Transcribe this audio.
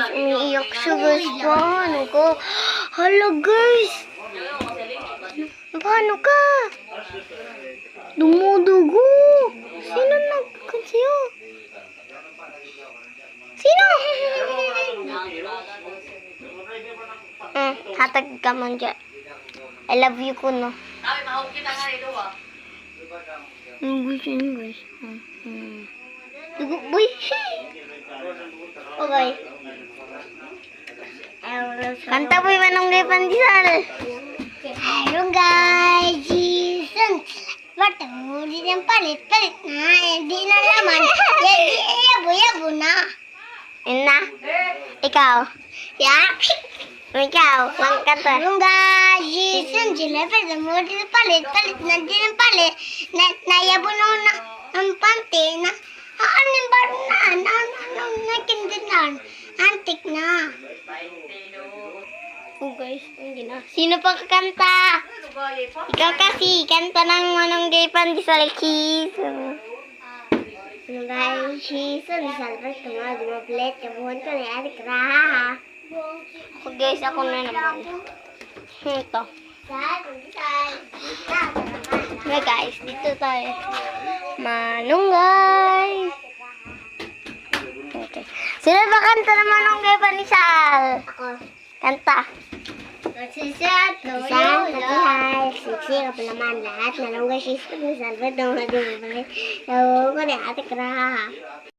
Umiiyak siya guys. Paano ka? Hala guys. Paano ka? Dumudugo. Sino nagkan sa'yo? Sino? Hatag ka man dyan. I love you ko no. Ang gusto niyo guys. Dugo boy. Okay. Kanta po yung Manunggay Pandesal. Hello guys, Jason. Bata mo din ang palit-palit na. Hindi na laman. Yabo-yabo na. Yun na? Ikaw? Yeah? Ikaw? Magkanta. Hello guys, Jason. Sila bata mo din ang palit-palit na. Din ang palit. Nayabo na ang panty na. Anin ba na? Nakindilan. Antik na. Oh guys, hindi na. Sino pa kakanta? Ikaw kasi, kanta ng Manunggay Pandesal Cheese. Hello guys, cheese. Salvat ka mga dumaplet. Kabuhan ka na yadik raha. Ako guys, ako na naman. Ito. Okay guys, dito tayo. Manunggay. Okay. Sino ba kanta ng Manunggay Pandesal? Ako. Kanta. Sisat, hi. Siksi ka pa naman lahat. Manunggay cheese. Salvat ng mga dumaplet. Kabuhan ka na yadik raha.